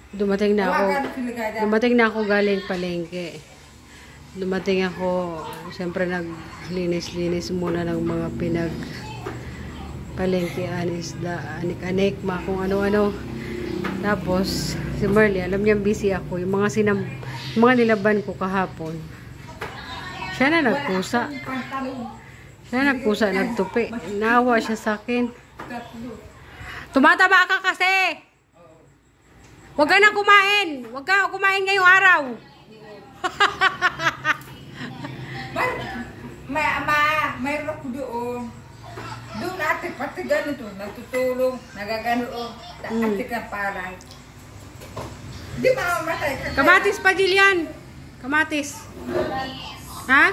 Dumating na ako. Dumating na ako galing palengke. Dumating ako, siyempre naglinis-linis muna ng mga palengke, anisda, anik-anik, kung ano-ano. Tapos, si Marley, alam niya busy ako. Yung mga nilaban ko kahapon. Siya na nagpusa. Nagtupi. Naawa siya sa akin. Tumataba ka kasi! Huwag ka na kumain! Huwag ka kumain ngayong araw! Mayroon ko doon. Doon natin pati ganito, natutulong, nagagano, ati ka parang. Di ba mamatay ka? Kamatis pa, Jillian. Kamatis. Ha?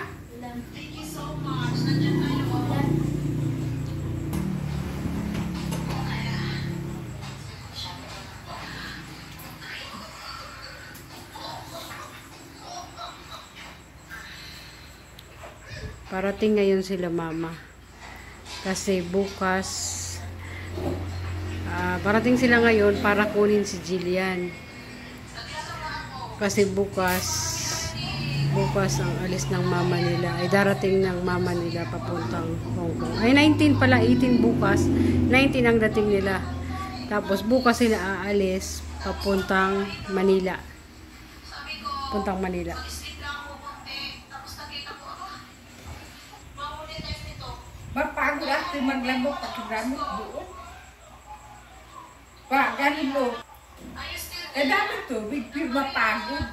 Parating ngayon sila mama. Kasi bukas parating sila ngayon para kunin si Jillian. Kasi bukas ang alis ng mama nila. Ay darating ng mama nila papuntang Hong Kong. Ay 19 pala, 18 bukas. 19 ang dating nila. Tapos bukas sila aalis papuntang Manila. Puntang Manila. Mapagod natin maglamok pakigamit doon. Ganun mo. Dami to, big mapagod.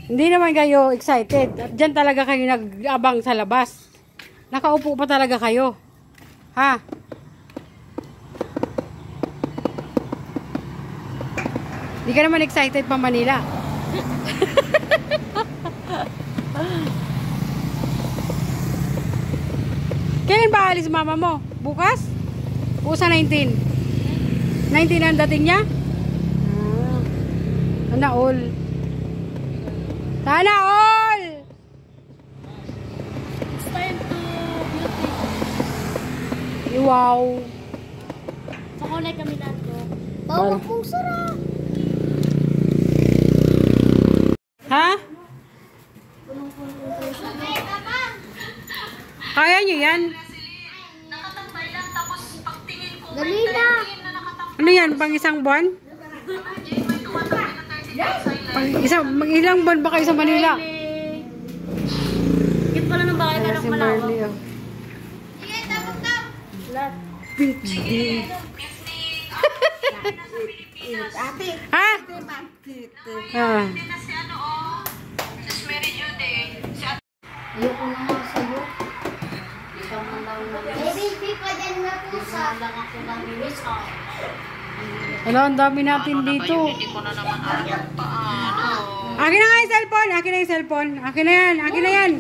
Hindi naman kayo excited. Diyan talaga kayo nag-abang sa labas. Nakaupo pa talaga kayo. Ha? Hindi ka naman excited pa Manila. Kailan ba alis mama mo? Bukas? Bukas sa 19. 19 ang dating niya? Sana all. Sana all! It's time to beauty. Wow! Pakulay kami nato. Bawang pong sarap. Ha? Kaya nyo yan? Dali na. Ano yan? Pang isang buwan? Ilang buwan ba kayo sa Manila? Higit pala ng bakay ka ng Si malawak. Marley, oh. Sige, tapos. Ate, Ha? Ah. Ayoko na nga sa'yo. Ikaw man daw na. Baby, pa dyan na po sa. Lang ako ng minis. Wala, ang dami natin dito. Hindi ko na naman alam paano. Akin na nga yung cellphone. Akin na yung cellphone. Akin na yan. Akin na yan.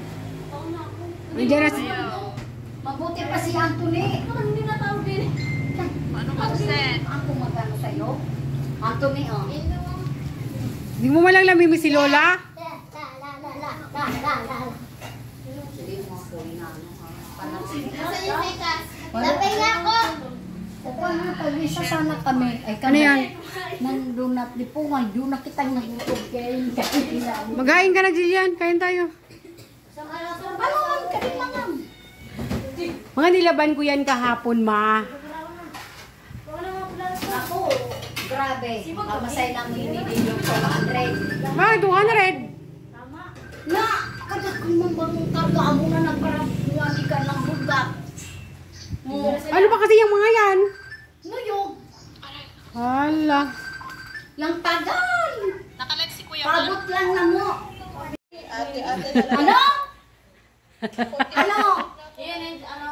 Nandiyan na si... Mabuti pa si Anthony. Hindi na tawag din. Paano mag-send? Ako magano sa'yo? Anthony, oh. Hindi mo malang lamimi si Lola? Hindi mo ako inaano. Labay nga ako. Kukuha nga, pag-isa sana kami. Ay, Ano yan? nandun na, di po nga, doon na kitang nagutog kayo. Maghain ka na, Jillian. Kain tayo. Ano, kami mga. Mga nilaban ko yan kahapon, ma. Ako, grabe. Mamasay lang hinidilong ko 100. Ma, 200. Na, kada kung mambang karga mo na nagparami ka ng bugat. Ano ba kasi yung mga yan? Nuyog. Hala. Yung tagal. Nakalive si Kuya Pabot lang na mo. ate, Ano? Ano? Yan, ano?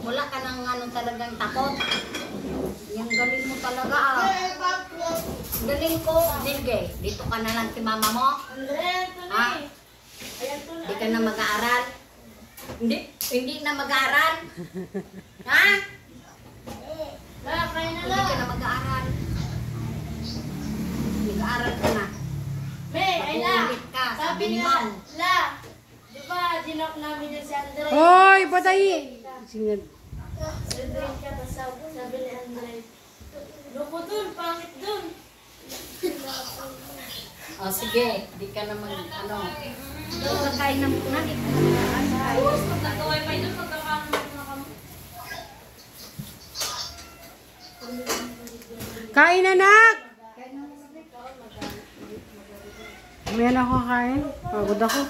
Wala ka nang anong talagang takot. Yung galing mo talaga ah. Galing ko, sige. Dito ka na lang si mama mo. Ha? Hindi ka na mag-aaral. Hindi na mag-aaral. Ha? Hindi ka na mag-aaral. Hindi ka Mag-aaral ka na. May, ay la. Mag-uulit ka sa Sabi niya, Biniman. la. Di ba, dinok namin yan si Andre? Hoy, patay! Sige. Celebrate ka, tapos sabi ni Andre. Loko dun, pangit dun. O sige, di ka naman, ano. Kain na muna. Kain, anak! May ako kain. Pagod ako.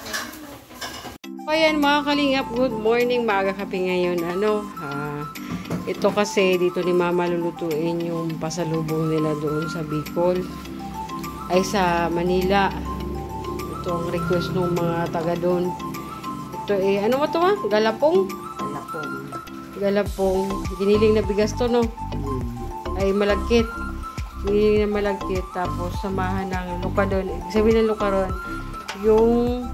Ayan mga kalingap, good morning. Maaga kape ngayon. Ito kasi dito ni Mama lulutuin yung pasalubong nila doon sa Bicol. Ay sa Manila. Ito ang request ng mga taga doon. Ito ano mo ito Galapong? Galapong. Giniling na bigas to, no? Ay malagkit. Giniling na malagkit. Tapos samahan ng luka doon. Sabihin ng luka ron, yung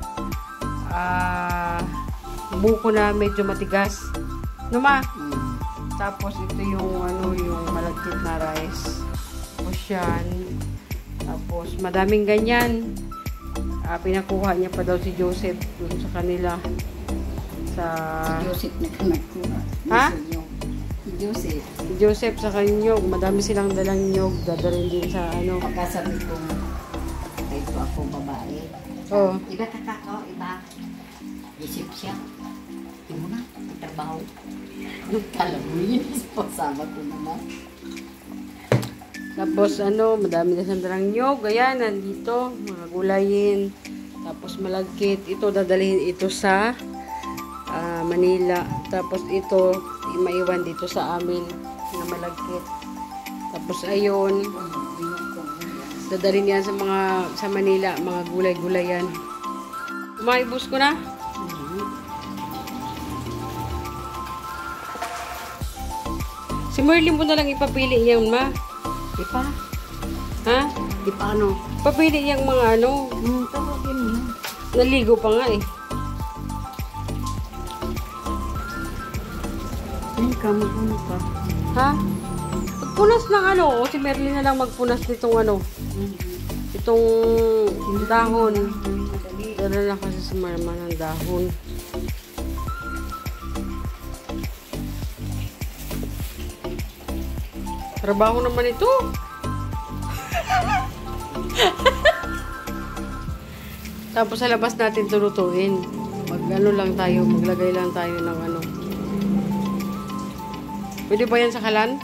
buko na medyo matigas. No, ma? Tapos ito yung yung malagkit na rice. Tapos yan. Tapos madaming ganyan. Pinakuha niya pa daw si Joseph dun sa kanila. Sa Joseph na kanagkuha. Ha? Si Joseph. Si Joseph sa kanyog. Madami silang dalang nyog. Dadalhin din sa Pagkasabi ko, ito ako babae. Oh. Iba kakao, iba. Isip siya. Hindi mo na, trabaho. Kala mo yun, isama ko naman. Tapos madami na siyang dalang nyog. Ayan, nandito. Mga gulayin. Tapos malagkit. Ito, dadalhin ito sa Manila. Tapos ito, maiwan dito sa amin na malagkit. Tapos ayun, dadalhin yan sa Manila. Mga gulay-gulay yan. Maibos ko na. Si Merlin mo na lang ipapili yan, ma. Di pa? Ha? Di pa ano? Papili yung mga Tawagin mo na. naligo pa nga eh. Ay, kamukuno pa. Ha? Magpunas ng o si Merlin na lang magpunas nitong itong dahon. Dala lang kasi sa Marma ng dahon. Trabaho naman ito. Tapos sa labas natin tulutuin. Lang tayo, maglagay lang tayo ng Pwede ba yan sa kalan?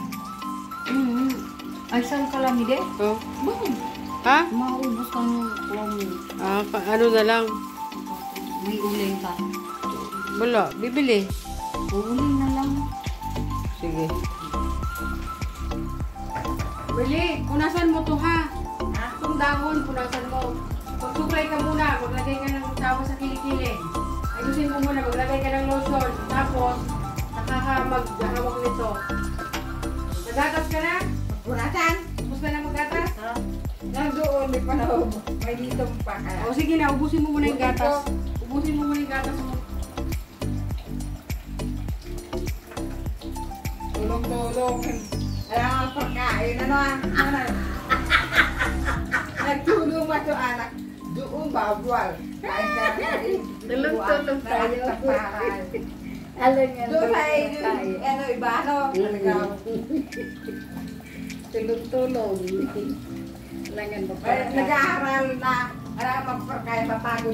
Ay, saan ka lang, hindi? Oh. Ha? Maubos ka ng ulam. Na lang. May uling ka. Wala, bibili. Uling na lang. Sige. Bili, punasan mo to ha. Itong dahon, punasan mo. Pag-supply ka muna, maglagay ka ng tawa sa kilikili. Ayusin mo muna, maglagay ka ng lotion. Tapos, maghahawak nito. Nagatas ka na? Punasan. Tapos ka na magatas? Nandoon, may panahon. May dito pa kaya. O sige na, ubusin mo muna yung gatas. Ubusin mo muna yung gatas mo. Tulong-tulong. Alam ang pagkain. Nagtulong ba ito anak? Doon bawal. Kahit na Tulong-tulong tayo. Alam nga. doon ay iba Tulong-tulong. Langan mo pa. Nag-aaral na. Alam magpagkain mapagod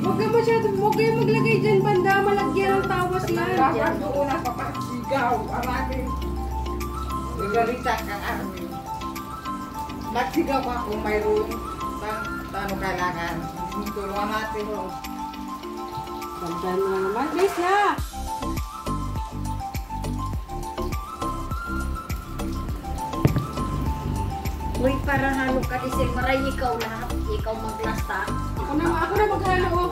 Huwag ka maglagay dyan, banda. Malagyan ng tawas yan. Dapat doon na papasigaw. Arating. Igarita ka amin. Magsigaw ka kung mayroon. Paano kailangan. Tulungan natin mo. Bandan mo naman. Please na! Uy, para halo ka kasi maray ikaw lahat. Ikaw maglasta. Ako na maghalo, oh.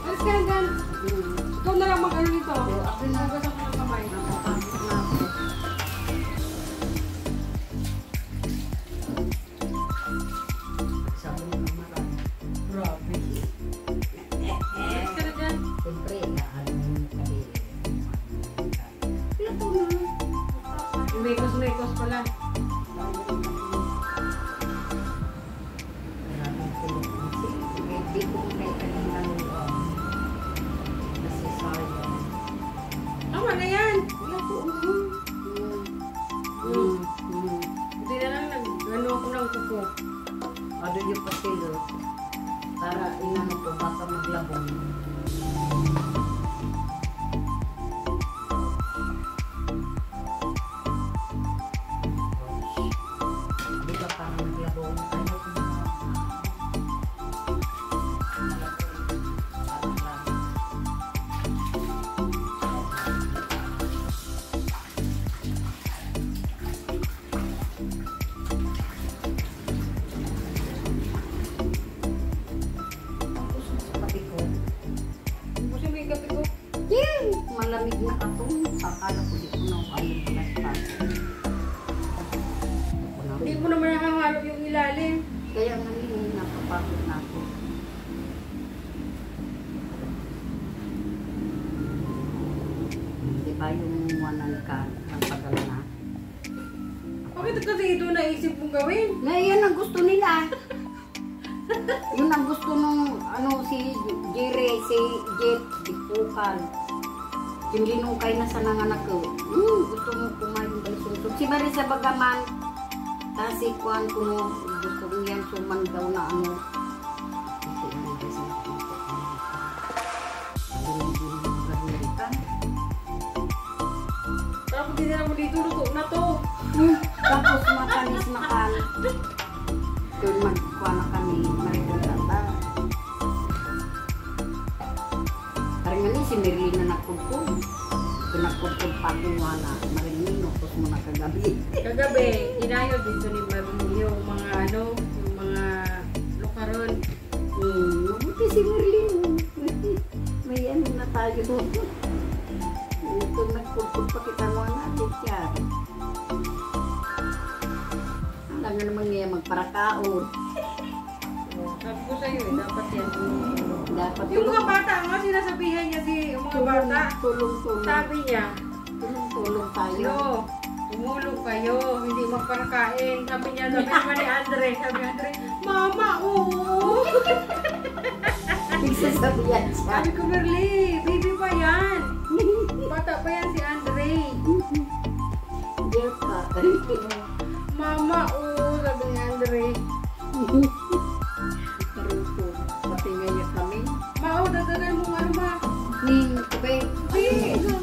Alis ka lang dyan. Ikaw na lang mag-ano nito. Ako na magasap ng kamay. Sabi mo naman. Grabe. Alis ka na dyan. Siyempre, naano yung kabili. Mekos pala. Ano yung pasilo? Para inano ko baka maglabong. Di ba parang maglabong? Ayaw ko na. Parang lang. Sabi ko, Ubusin mo yung kape ko. yay! Malamig na katong. Akala ko di ko na ayaw palas-pas. Hindi mo naman nakahalo yung ilalim. Kaya nga yun, napapagod na ako. Di ba yung wanan ka, napagal na? Bakit kasi ito naisip mong gawin? Na yan ang gusto nila. Yun ang gusto nung ano si Jire, si Jet, si Pukal. Hindi nung kayo na sa nanganak ko. Gusto mo kumain ng balisungsong. Si Marisa Bagaman, kasi kuhan ko no, gusto ko yan suman daw na ano. Kasi ano kasi nakikita ko dito. Bilin-bilin yung Amerika. Tapos dinala mo dito, luto na to. Tapos makanis makan. Doon magkuha na kami, marikundata. Parang nga ni si Merlin na nakudkod. Pinakudkod pa kung wala. Marilin, tapos mo na kagabi. Kagabi, inayo dito ni Marie yung mga ano, yung mga lukaron. Mabuti si Merlin. May ano na tayo doon. Ito nagkudkod pa kita mo natin siya. Alam nga naman niya magparakaon. Sabi ko sa'yo eh, dapat yan. Dapat Yung mga bata nga, sinasabihan niya si yung mga bata. tulong-tulong. Sabi niya, Tulong-tulong tayo. tumulong kayo, hindi magparakain. Sabi niya, sabi naman ni Andre, sabi ni Andre, Mama, oo. Nagsasabihan siya. Sabi ko, Merly, baby pa yan. Bata pa yan si Andre. Diyan ka. Mama, oo, sabi ni Andre. Karupo. Pati ngayon kami. Ma, oo, dadagan mo ano ba? Ni Kube. Ay, ito.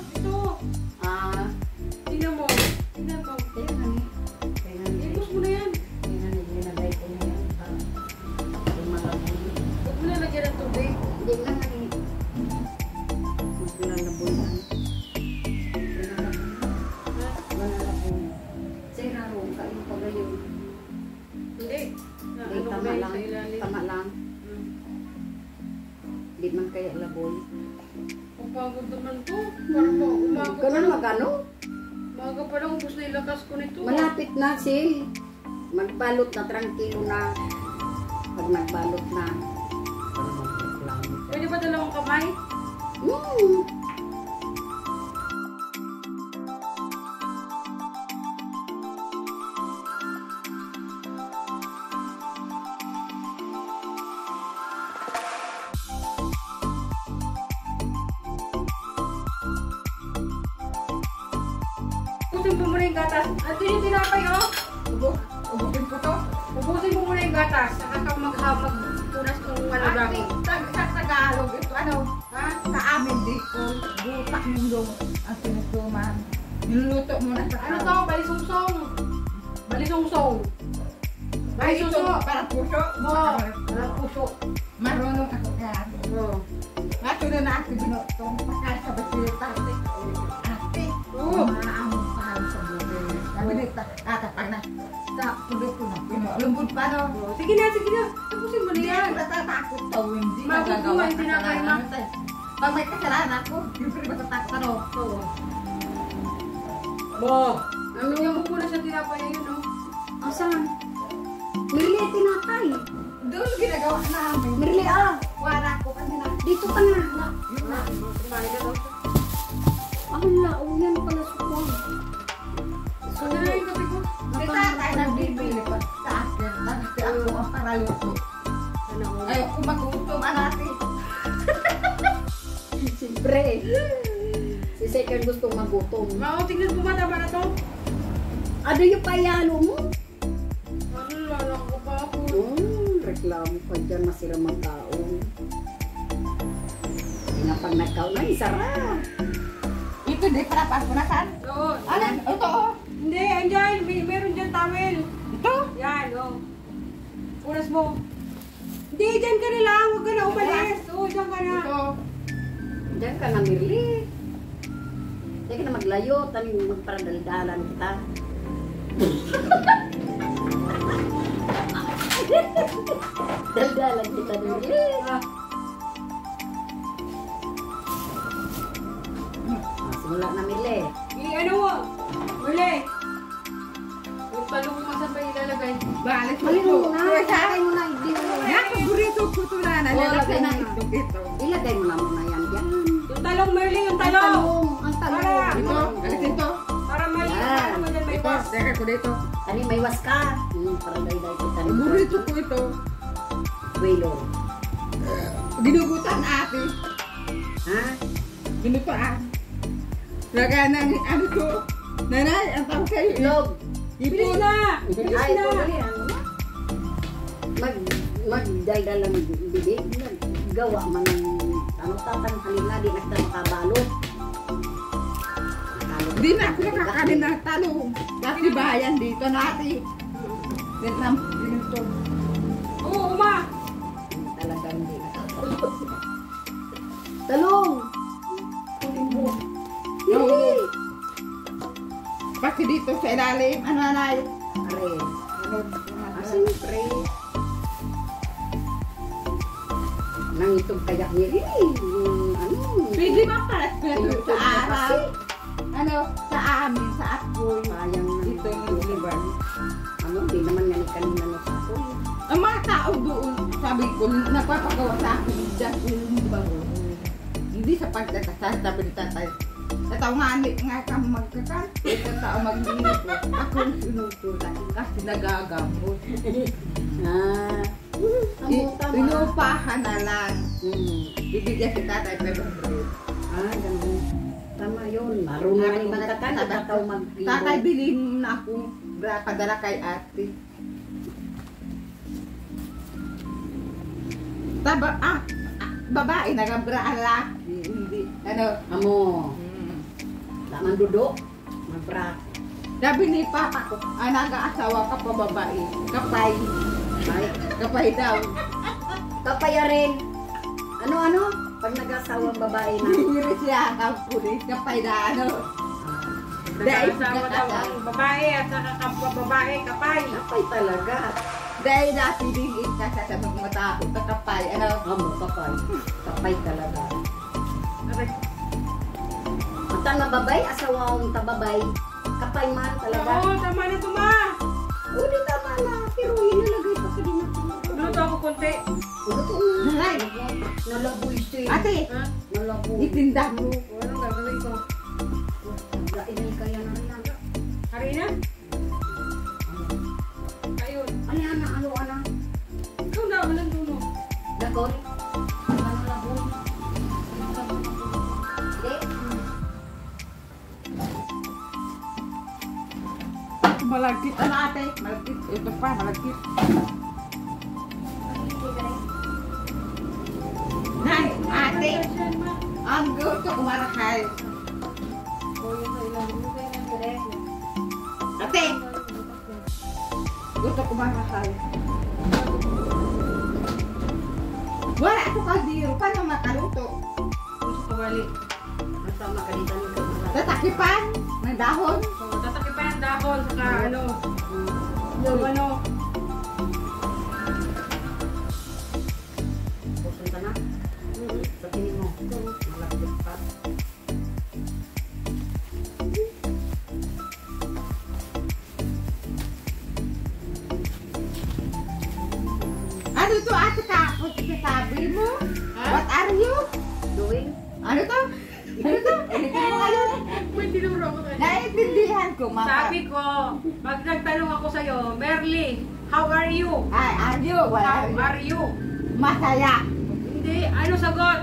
Ah. Tingnan mo. Tingnan mo. Kaya nga ni. Kaya nga ni. Ibus mo na yan. Kaya nga ni. Ginagay ko na yan. Malabon. Huwag mo na lagyan ng tubig. Hindi na nga ni. Maglalabon yan. Maglalabon. Sira ro. Kain pa gayon. Hindi. Na, Hindi, ano tama ba yun lang. sa ilalim? Tama lang. Di man kaya laboy. Pagpagod naman to. Parang umaga pa Ganun lang. magano? Umaga pa lang, ubus na yung lakas ko nito. Malapit na si magbalot na tranquilo na. Pag nagbalot na. Pwede ba dalawang kamay? Mm. Ubusin mo muna yung gatas. At yun yung tinapay, oh. Ubukin ko to. Ubusin mo muna yung gatas. Saka ka magpunas kung ano dami. Sa Tagalog, ito ano, ha? Sa amin dito, butak mundo ang sinusuman. Niluluto mo na sa Ano to? Balisungsong. Balisungsong. Balisungsong. Para puso. Oo. Walang puso. Marunong ako kaya. Oo. Ato na na ate binotong pagkasabot yung tate. Ate, Oo. maamong pahal sa buti. Sabi nito, tatapag na. Sa pulo ko na. Lumbod pa no. Oo. Sige na, sige na. Tapusin mo na Hindi yan. ako natatakot to. Hindi Magugulo nagagawa yung tinapay, ma. kasalanan. Pag may kasalanan ako, yung matatakot ano. Oo. Bo. Ano yung muna sa tinapay na yun, oh. Asan? Merli, tinatay. Doon ginagawa namin. Merli, ah. Wala ko kasi na. Dito ka na. Yun na. Kumain na daw siya. Ala, yan pala sukwang. So, ano na yung kape ko? Si tatay nagbibili pa sa akin. Kasi ako ang paraluto. Ano, oh. Ayaw ko magutom natin. Siyempre. Si Second gusto magutom. Mao, tingnan mo matama na to. Ano yung payalo mo? Ano, lalak ko pa ako. reklamo pa dyan masiramang taon. Pag nagkaw na, sarap. Ito, di para papunasan. Oo. Ano? Ito, oh. Hindi, andyan. Meron dyan towel. Ito. Yan, oh. Punas mo. Hindi, dyan ka na lang. Huwag ka na umalis. Oo, dyan ka na. Ito. Diyan ka na, Mirli. Diyan ka na maglayo. Taning magparadaldalan kita. Daldalan kita, Mirli. Simula na, Mirli. Ano mo? Muli. Yung talong mo saan ba ilalagay? Balik mo Halino ito. mo na. Ilagay mo na. Hindi mo na. Yan, paborito ko ito na. Nalalagay na ito. Ilagay mo na muna yan. Yan. Yung talong, Merly, yung Ang talong. talong. Ang talong. Para. Ito, alis ito. Para may, Yan. ano mo dyan may Ito, box. teka ko dito. Tani may was ka. Para dahil kita. Paborito ko ito. Welo. Ginugutan ate. Ha? Ginugutan. Laganan, ano ko. Nanay, ang tawag sa'yo. Itlog. Bilis Ipon. na. Bilis Ay, na. dali. Ano na? Magdaldal lang bibig. Gawa man ng ano tatang halina. Di na kita makabalot. Di na ako nakakanin ng talong. Dati bayan dito natin. Vietnam, dito. Oo, uma. Talagang hindi nakabalot. Talong! Kunin mo. Hindi! Pati dito sa ilalim, ano nanay? Are. Ano? Siyempre. Nang itong kayak ni yung ano. Pwede ba para Yung sa araw? kasi. Ano? Sa amin, sa apoy. Sayang na Dito yung liban. Ano, di naman yan kanina na sa ako. Ang mga tao doon, sabi ko, nagpapagawa sa akin dyan, yung bago. Hindi sa pagkakasal, sabi ni tatay. Natawangani nga ka magkakan. Ito tao maglinis ko. Ako yung sinutulan kasi nagagamot. Ah. Tama. Inupahan na lang. Bibigyan si tatay 500. Ah, ganun. Tama yun. Marunong na yung magkakan. Natataw mag-ibo. Tatay, bilhin na ako. Padala kay ate. Babae, nagabra laki. Hindi, ano. Amo. Laman dudo. Mabra. Sabi ni papa ko, nag-aasawa ka pa babae. Kapay. Ay. Kapay daw. Kapaya rin. Ano? Pag nag-asawang babae na. Hindi siya ang pulis. Kapay na ano. Dahil Nag-asawa daw ang babae at nakakapwa babae, kapay. Kapay talaga. dahil napiligin ka sa mga tao. Kapay. Ano? Amo, kapay. Kapay talaga. Aray. Ang tababay, asawang tababay. Kapay man talaga. Oo, tama na tuma. Oo, di tama na. Pero inalagay pa ka din natin. Luto ako konti. Luto na. Nanay. Nalaboy siya. Ate, Ha? Nalaboy. itinda mo. Anong gagawin ko? Lainay kaya na rin lang. Harina? Ayun. Ano yan? Ano? Ikaw na, walang dulo. Dakon? Ano laboy? Hindi. Malagkit. Ano ate? Malagkit. Ito pa, malagkit. Nay, ate. Ang gusto kumarakay. Ate, gusto kumarakay. Wala ito kaldero. Paano makaluto? Gusto ko balik. Basta makalitan ka. Tatakipan ng dahon. So, tataki pa yung dahon, saka ano. Yung ano. Pusunta na. Sa tingin mo. Malapit pa. Ano to ate ka? Kung sasabi mo? Ha? What are you? Doing? Ano to? Ano to? Ulitin mo ngayon. Pwede naman ako tayo. Naiintindihan ko, mama. Sabi ko, pag nagtanong ako sa'yo, Merly, how are you? Ay, are you? What How are you? are you? Masaya. Hindi, ano sagot?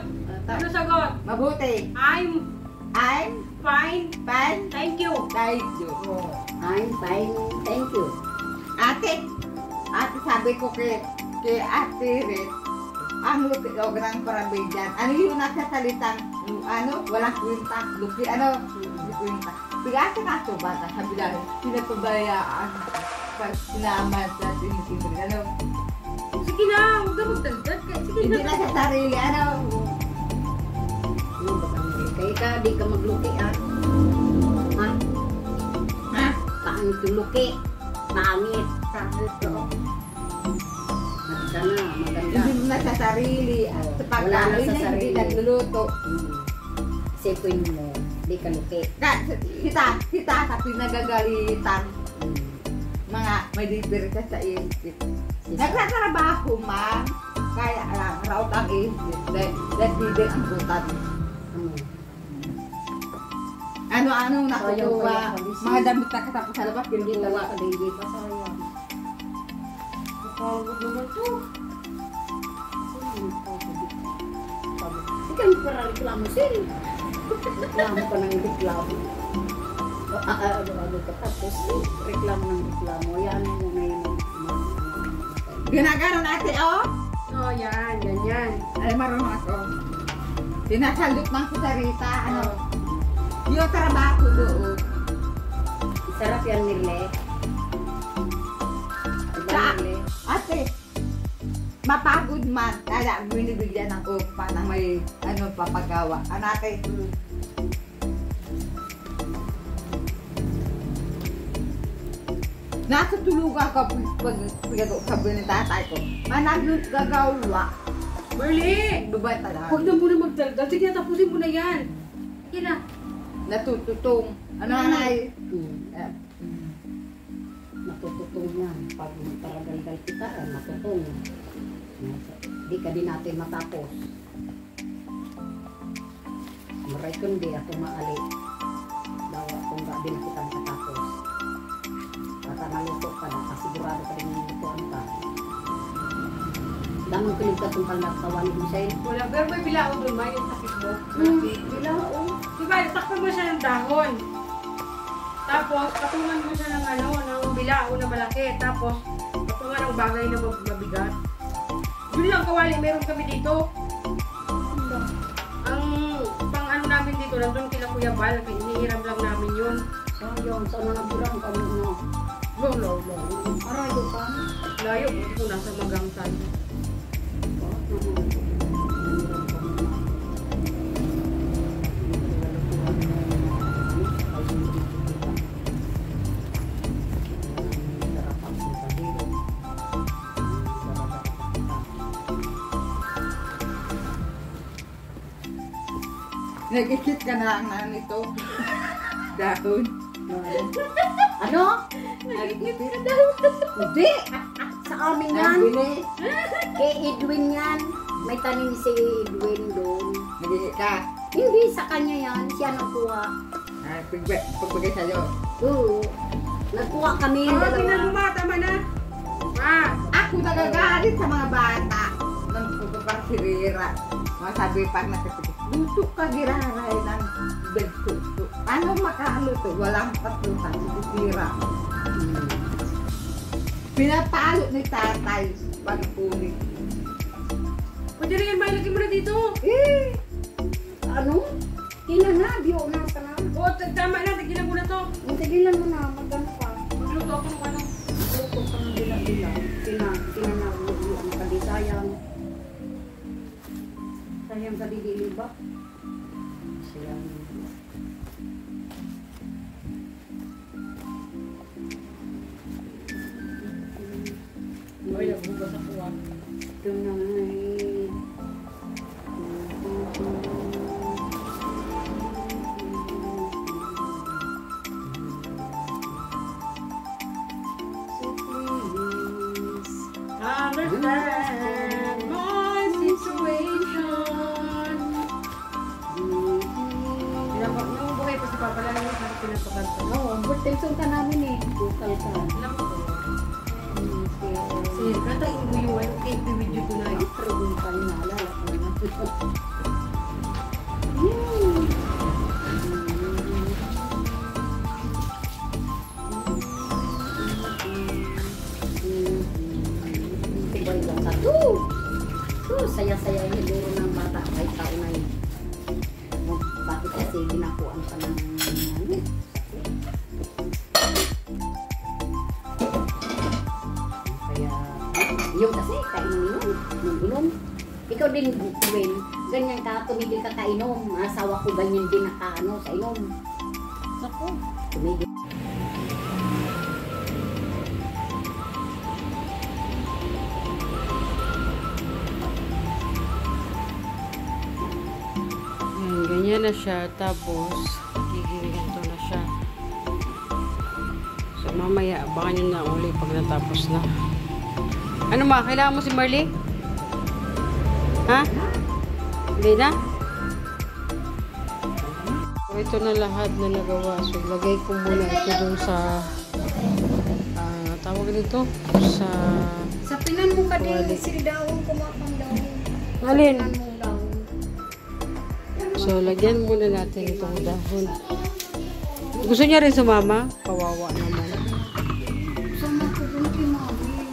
Ano sagot? Mabuti. I'm I'm fine, fine. thank you. Thank you. I'm fine. Thank you. Ate, sabi ko kay kay Ate Red, ang luki o ng parabigyan. Ano yung nagsasalitang, ano, walang kwenta, luki, ano, hindi kwenta. Pigasa ka ito, bata, sabi lang, pinapabayaan, pag sinaman sa tinitin, ano. Sige na, huwag ka magdagdag. Sige Hindi na. na sa sarili, ano. Ano ba kang kaya ka, di ka magluki ah. Ha? Ha? Pangit yung luki. Pangit. Kahit to. Maganda na, maganda. Hindi mo na sa sarili, at sa Wala na pagkain sa na hindi sarili. nagluluto. Isipin mo, di ka luki. Kita sa pinagagalitan, mga may diferensya sa isip. Nagtatrabaho man, kaya lang, raot ang isip, nagbibil ang butan. Ano-ano nakukuha, mga damit na katapos sa labas, Hindi kinukuha. talaga hindi pa sayang. Pagod naman to. Hindi kami para reklamo sir. Reklamo ka ng reklamo. Ano ka tapos reklamo ng reklamo. Yan mo ngayon. Ginagano natin, oh! Oh, yan, ganyan. Ay, marunong ako. Sinasalot ng kusarita, ano, yung trabaho doon. Sarap yan nile. Sa, ate, mapagod man, kaya binibigyan ng upa ng may ano papagawa. Ano ate? Nasa tulugan ka pag ni tatay ko. Anak yung gagawa. Merly! Babay talaga. Huwag na muna magdagdag. Sige, tapusin mo na yan. Sige na. Natututong. Ano nanay? Natututong yan. Pag magparagalgal kita, matutong. Di ka din natin matapos. Maray kundi ako maali. Dawa kung ba din kita matapos. Baka naluto ka na, kasigurado ka rin yung lutoan ka. Damang kilig ka itong palagtawanin mo sa'yo. Wala, pero may bilao doon, may yung sakit mo. Bilao. Diba, takpan mo siya ng dahon. Tapos, patungan mo siya ng ano, ng bilao na malaki. Tapos, patungan ng bagay na mabigat. Yun lang, kawali, meron kami dito. Ang pang ano namin dito, nandun kila Kuya Bal, inihiram lang namin yun. Sayang, sana nagburang kami mo. Lo. Arayo ka. Layo, ito nasa Magangtan. Nag-ikit ka na ang ano nito. Dahon. Ano? Hindi! Sa amin yan. Nagbili. Kay Edwin yan. May tanim si Edwin doon. Nag-ikit ka. Hindi, sa kanya yan. Siya nakuha. Ay, pagbagay sa'yo. Oo. Nagkuha kami yung Tingnan dalawa. mo ma, tama na. Ma, Ako nagagalit sa mga bata. Nang pagpaparsirira. Masabi pag nakapit. Luto ka giraray ng bedsuto. Paano makaluto? Walang patutan. Sisira. Pinapalo ni tatay pagpulit. pwede rin yan, mailagay mo na dito. Eh! Ano? Kinanabyo na ka na. Oo, tama na, tagilan mo na to. Tigilan mo na, magano ka. Magluto ako ng ano. Luto ka ng dila-dila. Kinanabyo ang kadisayang. Sayang sa didili ba? Sayang. Ay, nagbugas ako ah. Ito na nga eh. So please. Understand my situation. Yung buhay pa si Papa lang yung pinapakanta. Oo, birthday song ka namin eh. Bukal ka. Alam mo to. Sige, kantain mo yung ano, KP video tonight. Pero yung pa rin naalala ko na. buhay lang sa to. Saya-saya yung duro ng bata kahit taon na yun. Bakit kasi ginakuan pa ng ano? Kaya, yung kasi, kainom. Ikaw din, Gwen, ganyan ka, tumigil ka kainom. Asawa ko ganyan din nakaano sa inom. Naku, tumigil. Ganyan na siya, tapos giginto na siya. So mamaya, abangan nyo na uli pag natapos na. Ano ma? Kailangan mo si Marley? Ha? Hindi na? So, ito na lahat na nagawa. So lagay ko muna ito dun sa tawag dito sa Pinan mo ka din, siri daon, kumapang daon. alin? Pinan mong daon. So, lagyan muna natin itong dahon. Gusto niya rin sumama? Kawawa naman. Sama ko dun kay Mami.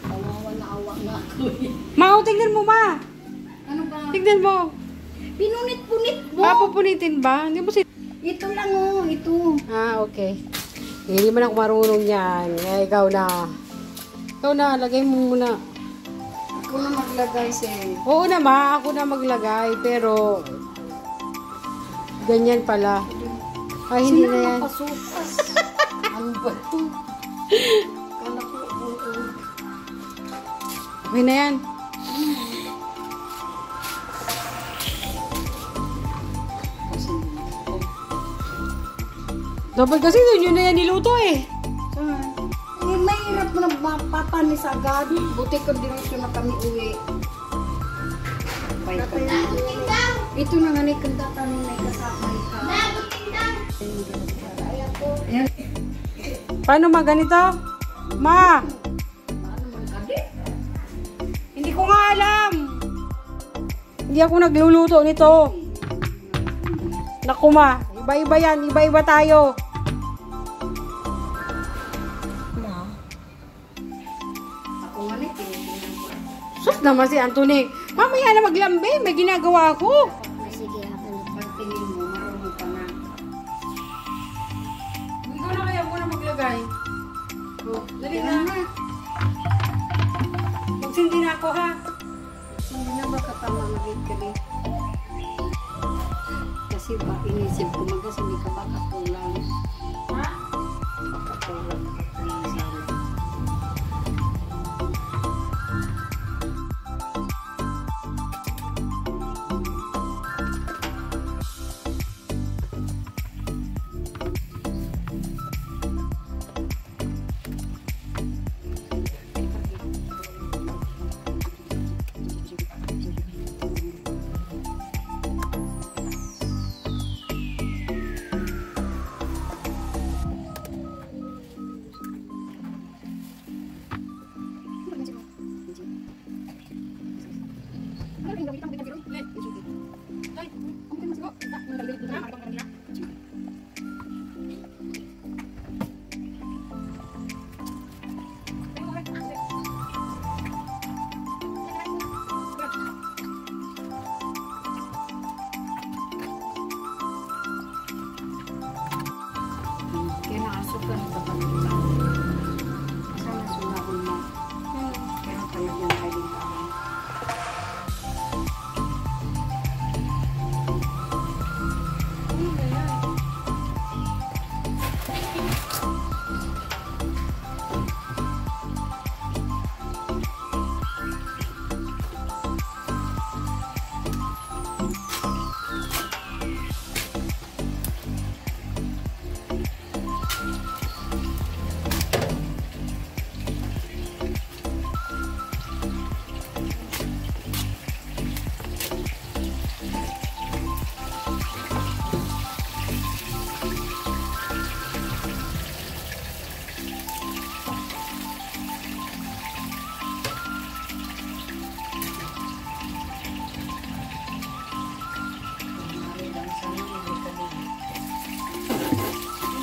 Kawawa na awa nga ako. Ma, tignan mo, ma! Ano ba? Tignan mo! Pinunit-punit mo. Papupunitin ba? Hindi mo si... Ito lang oh, ito. Ah, okay. Hindi man ako marunong yan. Eh, ikaw na. Ikaw na, lagay mo muna. Ako na maglagay sir. Oo na, ma. Ako na maglagay. Pero, ganyan pala. Ay, hindi na yan. Pasukas. Ano ba ito? Kala ko, oo. Okay na yan. Dapat kasi doon yun na yan niluto eh. Eh, mahirap mo na mapapanis agad. Buti ko diretsyo na kami uwi. Bye ka na. Ito na nga ni kanda tanong na ikasakay ka. Paano ma ganito? Ma! Paano man kadi? Hindi ko nga alam. Hindi ako nagluluto nito. Naku ma, iba-iba yan. Iba-iba tayo. Ako nga na, tinitingnan ko. Sus naman si Anthony. Mamaya na maglambe. May ginagawa ako. Sige, pagtingin mo, marunong ka na. Ikaw na kaya muna maglagay. Oh, dali na. Magsindi na ako ha. Hindi na ba katama magigkali? Kasi ba, inisip ko magas, hindi ka ba katulang? Ha? Katulang ka sana. Kaya nakasukan sa pagkakas. Sana sunahon mo. Pero talagang kayo ka.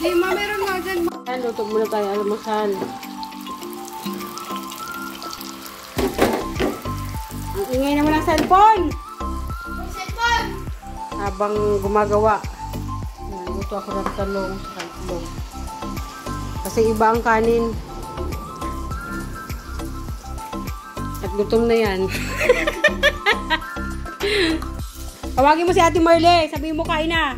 Hindi, ma, meron nga dyan. Luto muna tayo almusal. Ang ingay naman ng cellphone! Yung cellphone! Habang gumagawa. Naluto ako ng talong sa itlog. Kasi iba ang kanin. At gutom na yan. Tawagin mo si Ate Marle. Sabihin mo kain na.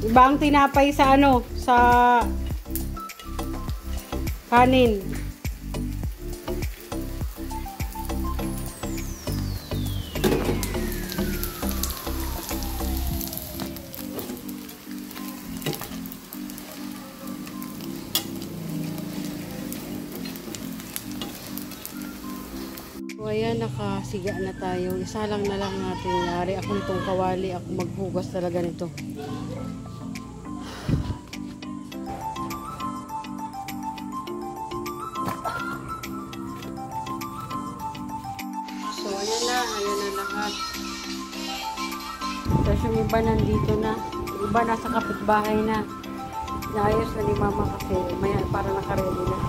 Iba ang tinapay sa ano, sa kanin. So, ayan, nakasiga na tayo. Isa lang na lang natin yari. Akong itong kawali. Ako maghugas talaga nito. So, ayan na lahat. Tapos yung iba nandito na. Yung iba nasa kapitbahay na. Naayos na ni Mama kasi may para nakaredy na.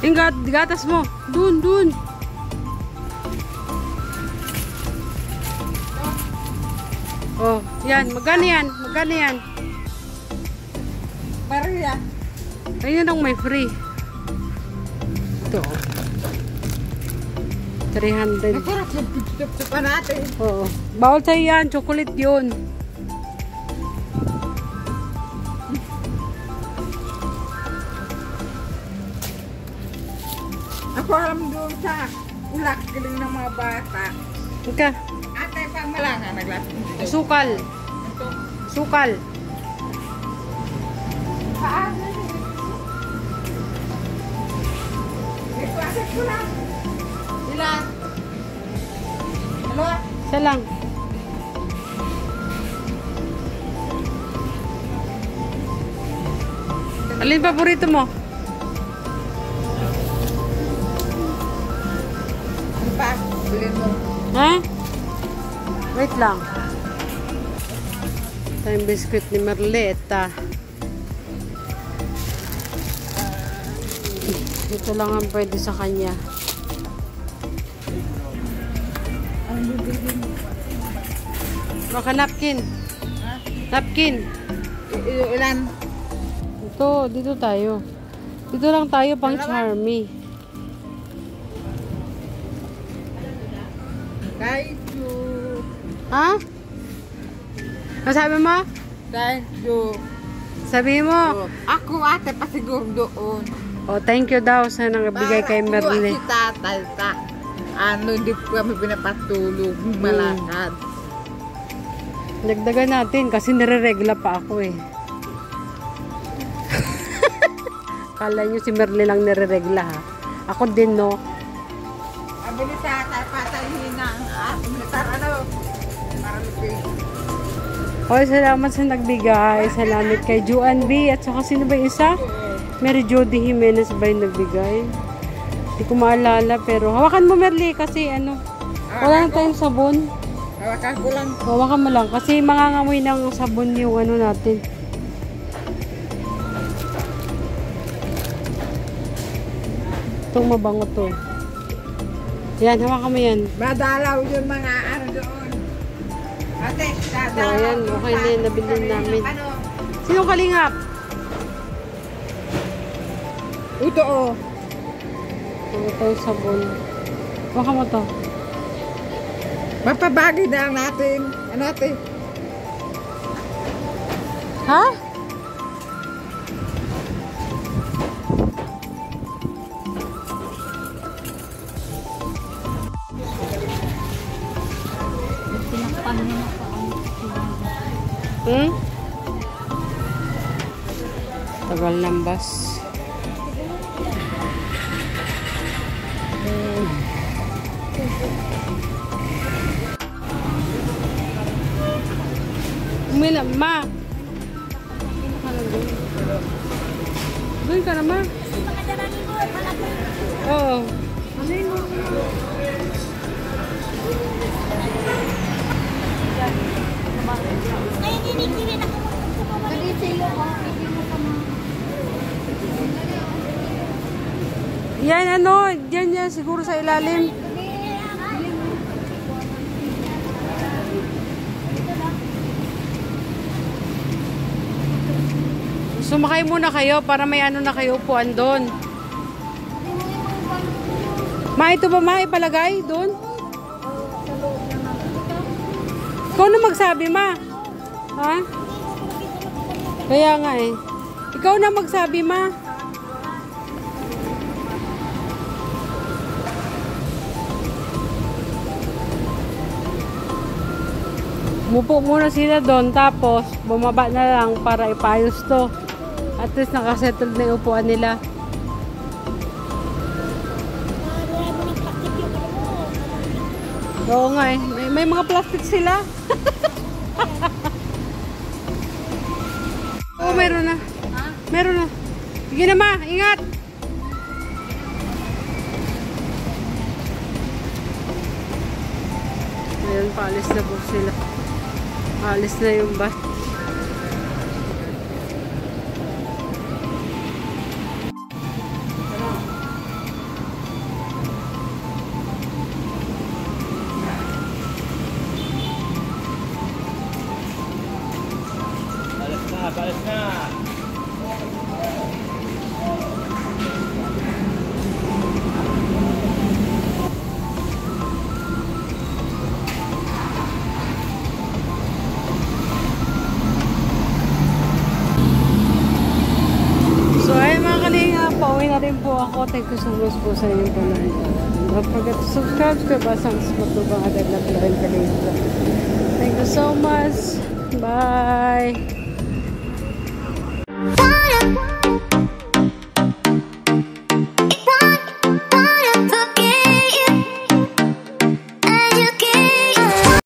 Yung gatas mo. Dun. Oh, yan. Magkano yan? Maria. Ayun ang may free. Ito. 300. Masarap yung pitup pa natin. Oo. Bawal sa'yo yan. Chocolate yun. Ako alam doon sa ulak galing ng mga bata. Ika. Ate, pang malanga naglasing dito. Sukal. Ito. Sukal. Paano? Ito, asap ko lang. Ilan? Ano? Isa lang. Alin paborito mo? Ano pa? Bilhin mo. Ha? Wait lang. Ito yung biscuit ni Merleta. Ito lang ang pwede sa kanya. Baka napkin. Ha? Napkin. Ilan? Ito, dito tayo. Dito lang tayo pang Charmy. Thank you. Ha? Ano sabi mo? Thank you. Sabi mo. Ako ate pa siguro doon. Oh, thank you daw sa nagbigay kay Merle. Si tatay ta. Ano, hindi po kami pinapatulog. Malakad. Dagdagan natin kasi nire-regla pa ako eh. Kala nyo si Merle lang nire-regla ha. Ako din no. Abili sa tatay patayin ng militar ano. Para lupin. Okay, salamat sa nagbigay. Salamat kay Juan B. At saka sino ba yung isa? Mary Jody Jimenez ba yung nagbigay? Hindi ko maalala pero hawakan mo Merle kasi ano. Wala na tayong sabon. Hawakan ko lang. Hawakan mo lang kasi mangangamoy ng sabon yung ano natin. Itong mabango to. Yan, hawakan mo yan. Madalaw yung mga ano doon. Ate, dadalaw. So, ayan, okay na yun, nabili namin. Ano? Sinong kalingap? Ito oh. Ito yung sabon. Hawakan mo to. Mapabagay na lang natin. Ano ate? Ha? Tinakpan niya na po ang Tagal ng bus. Umila, ma. Doon ka na, ma. Oo. Diyan ano, diyan siguro sa ilalim. Sumakay muna kayo para may ano na kayo upuan doon. Ma, ito ba ma? Ipalagay doon? Ikaw na magsabi ma. Ha? Kaya nga eh. Ikaw na magsabi ma. Mupo muna sila doon tapos bumaba na lang para ipayos to. At least nakasettle na yung upuan nila. Oo nga eh. May mga plastic sila. Oo, meron na. Meron na. Sige na ma, ingat. Ayan, paalis na po sila. Paalis na yung bus. Balas na. So ayun mga kalinga, pauwi na rin po ako. Thank you so much po sa inyong panonood. Don't forget to subscribe to Basang Spotubang at Edna Kalinga. Thank you so much. Bye!